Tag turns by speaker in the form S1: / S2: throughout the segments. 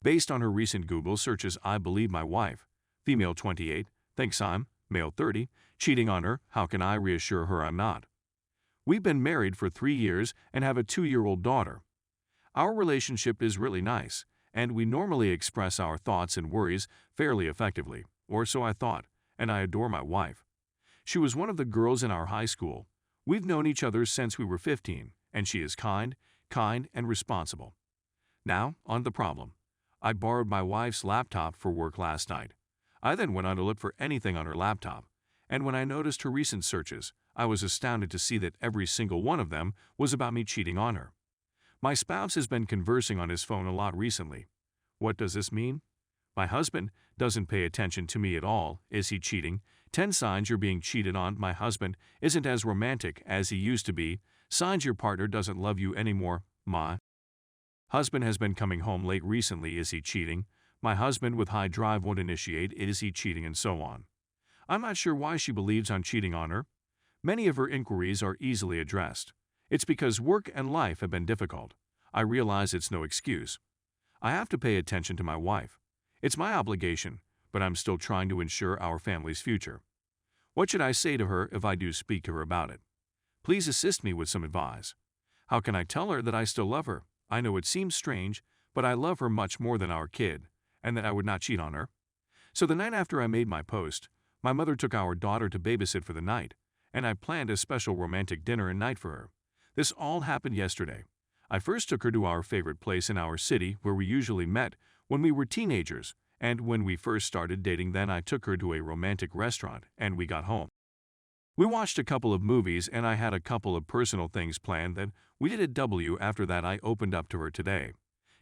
S1: Based on her recent Google searches, I believe my wife, female 28, thinks I'm, male 30, cheating on her. How can I reassure her I'm not? We've been married for 3 years and have a 2-year-old daughter. Our relationship is really nice, and we normally express our thoughts and worries fairly effectively, or so I thought, and I adore my wife. She was one of the girls in our high school. We've known each other since we were 15, and she is kind, and responsible. Now, on the problem. I borrowed my wife's laptop for work last night. I then went on to look for anything on her laptop, and when I noticed her recent searches, I was astounded to see that every single one of them was about me cheating on her. My spouse has been conversing on his phone a lot recently. What does this mean? My husband doesn't pay attention to me at all. Is he cheating? 10 signs you're being cheated on. My husband isn't as romantic as he used to be. Signs your partner doesn't love you anymore. My husband has been coming home late recently. Is he cheating? My husband with high drive won't initiate. Is he cheating? And so on. I'm not sure why she believes I'm cheating on her. Many of her inquiries are easily addressed. It's because work and life have been difficult. I realize it's no excuse. I have to pay attention to my wife. It's my obligation, but I'm still trying to ensure our family's future. What should I say to her if I do speak to her about it? Please assist me with some advice. How can I tell her that I still love her? I know it seems strange, but I love her much more than our kid, and that I would not cheat on her. So the night after I made my post, my mother took our daughter to babysit for the night, and I planned a special romantic dinner and night for her. This all happened yesterday. I first took her to our favorite place in our city where we usually met when we were teenagers, and when we first started dating, then I took her to a romantic restaurant and we got home. We watched a couple of movies and I had a couple of personal things planned that we did at W. After that I opened up to her today,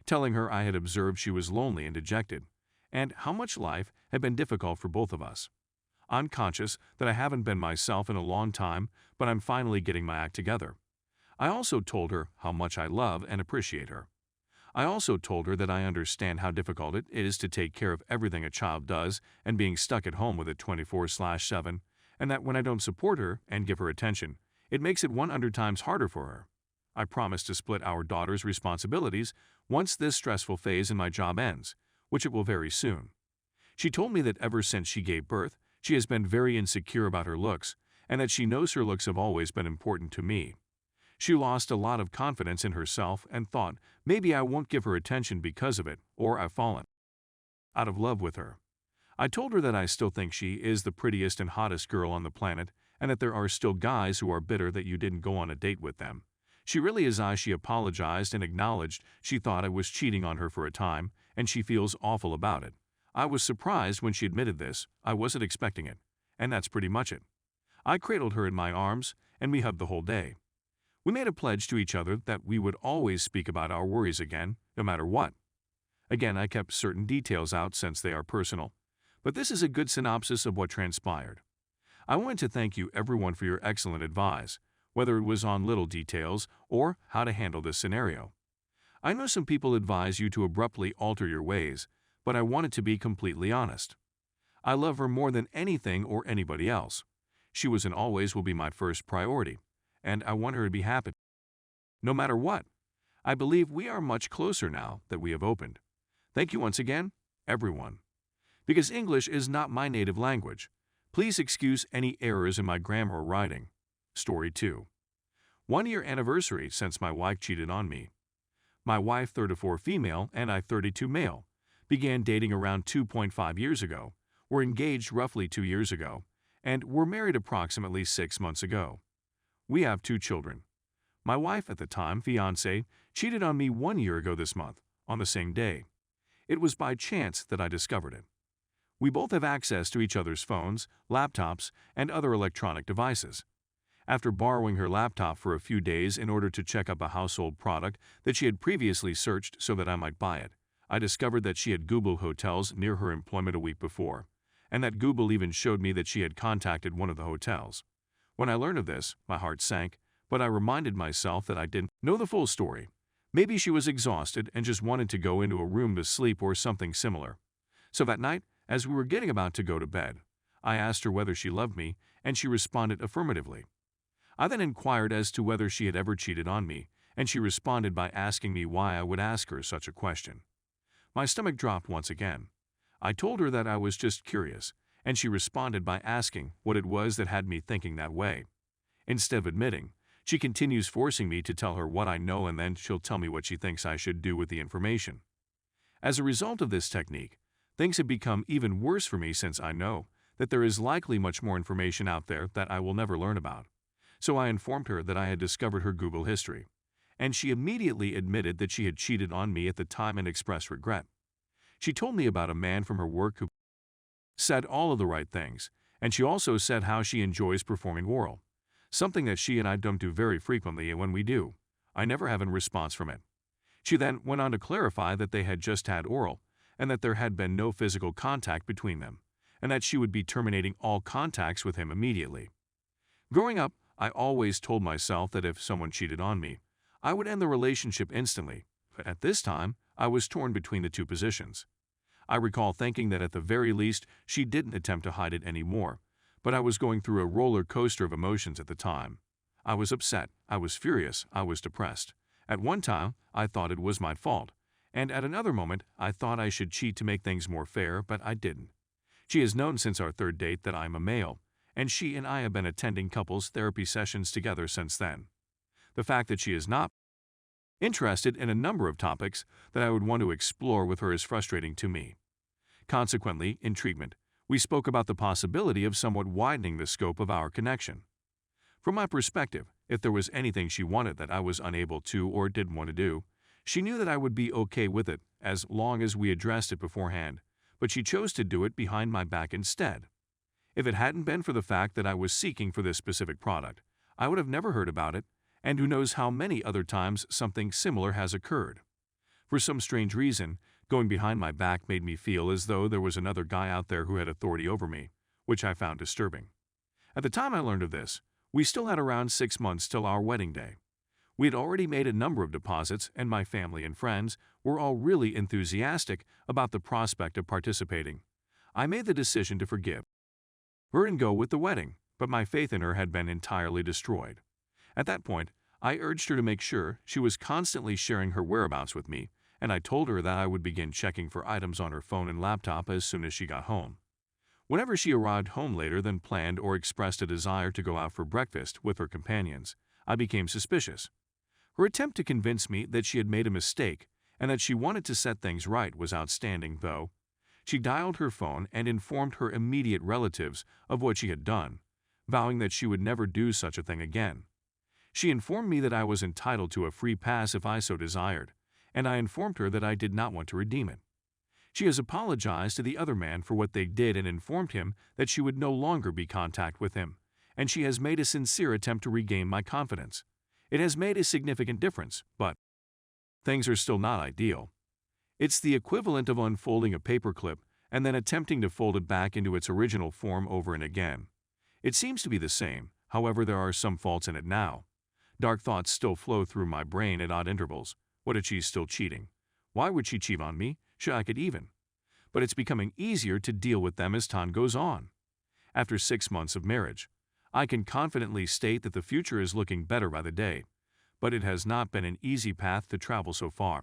S1: telling her I had observed she was lonely and dejected, and how much life had been difficult for both of us. I'm conscious that I haven't been myself in a long time, but I'm finally getting my act together. I also told her how much I love and appreciate her. I also told her that I understand how difficult it is to take care of everything a child does and being stuck at home with it 24/7, and that when I don't support her and give her attention, it makes it 100 times harder for her. I promised to split our daughter's responsibilities once this stressful phase in my job ends, which it will very soon. She told me that ever since she gave birth, she has been very insecure about her looks, and that she knows her looks have always been important to me. She lost a lot of confidence in herself and thought maybe I won't give her attention because of it, or I've fallen out of love with her. I told her that I still think she is the prettiest and hottest girl on the planet, and that there are still guys who are bitter that you didn't go on a date with them. She really is. She apologized and acknowledged she thought I was cheating on her for a time, and she feels awful about it. I was surprised when she admitted this. I wasn't expecting it, and that's pretty much it. I cradled her in my arms, and we hugged the whole day. We made a pledge to each other that we would always speak about our worries again, no matter what. Again, I kept certain details out since they are personal, but this is a good synopsis of what transpired. I want to thank you everyone for your excellent advice, whether it was on little details or how to handle this scenario. I know some people advise you to abruptly alter your ways, but I wanted to be completely honest. I love her more than anything or anybody else. She was and always will be my first priority, and I want her to be happy. No matter what, I believe we are much closer now that we have opened. Thank you once again, everyone. Because English is not my native language, please excuse any errors in my grammar or writing. Story 2. 1-year anniversary since my wife cheated on me. My wife, 34 female, and I, 32 male, began dating around 2.5 years ago, were engaged roughly 2 years ago, and were married approximately 6 months ago. We have 2 children. My wife at the time, fiancé, cheated on me 1 year ago this month, on the same day. It was by chance that I discovered it. We both have access to each other's phones, laptops, and other electronic devices. After borrowing her laptop for a few days in order to check up a household product that she had previously searched so that I might buy it, I discovered that she had Googled hotels near her employment a week before, and that Google even showed me that she had contacted one of the hotels. When I learned of this, my heart sank, but I reminded myself that I didn't know the full story. Maybe she was exhausted and just wanted to go into a room to sleep or something similar. So that night, as we were getting about to go to bed, I asked her whether she loved me, and she responded affirmatively. I then inquired as to whether she had ever cheated on me, and she responded by asking me why I would ask her such a question. My stomach dropped once again. I told her that I was just curious, and she responded by asking what it was that had me thinking that way. Instead of admitting, she continues forcing me to tell her what I know, and then she'll tell me what she thinks I should do with the information. As a result of this technique, things have become even worse for me, since I know that there is likely much more information out there that I will never learn about. So I informed her that I had discovered her Google history, and she immediately admitted that she had cheated on me at the time and expressed regret. She told me about a man from her work who said all of the right things, and she also said how she enjoys performing oral, something that she and I don't do very frequently, and when we do, I never have a response from it. She then went on to clarify that they had just had oral, and that there had been no physical contact between them, and that she would be terminating all contacts with him immediately. Growing up, I always told myself that if someone cheated on me, I would end the relationship instantly, but at this time, I was torn between the two positions. I recall thinking that at the very least, she didn't attempt to hide it anymore, but I was going through a roller coaster of emotions at the time. I was upset, I was furious, I was depressed. At one time, I thought it was my fault, and at another moment, I thought I should cheat to make things more fair, but I didn't. She has known since our third date that I'm a male, and she and I have been attending couples therapy sessions together since then. The fact that she is not interested in a number of topics that I would want to explore with her is frustrating to me. Consequently, in treatment, we spoke about the possibility of somewhat widening the scope of our connection. From my perspective, if there was anything she wanted that I was unable to or didn't want to do, she knew that I would be okay with it as long as we addressed it beforehand, but she chose to do it behind my back instead. If it hadn't been for the fact that I was seeking for this specific product, I would have never heard about it, and who knows how many other times something similar has occurred. For some strange reason, going behind my back made me feel as though there was another guy out there who had authority over me, which I found disturbing. At the time I learned of this, we still had around 6 months till our wedding day. We had already made a number of deposits, and my family and friends were all really enthusiastic about the prospect of participating. I made the decision to forgive her and go with the wedding, but my faith in her had been entirely destroyed. At that point, I urged her to make sure she was constantly sharing her whereabouts with me, and I told her that I would begin checking for items on her phone and laptop as soon as she got home. Whenever she arrived home later than planned or expressed a desire to go out for breakfast with her companions, I became suspicious. Her attempt to convince me that she had made a mistake and that she wanted to set things right was outstanding, though. She dialed her phone and informed her immediate relatives of what she had done, vowing that she would never do such a thing again. She informed me that I was entitled to a free pass if I so desired, and I informed her that I did not want to redeem it. She has apologized to the other man for what they did and informed him that she would no longer be in contact with him, and she has made a sincere attempt to regain my confidence. It has made a significant difference, but things are still not ideal. It's the equivalent of unfolding a paperclip and then attempting to fold it back into its original form over and again. It seems to be the same, however there are some faults in it now. Dark thoughts still flow through my brain at odd intervals. What if she's still cheating? Why would she cheat on me? Should I get even? But it's becoming easier to deal with them as time goes on. After 6 months of marriage, I can confidently state that the future is looking better by the day, but it has not been an easy path to travel so far.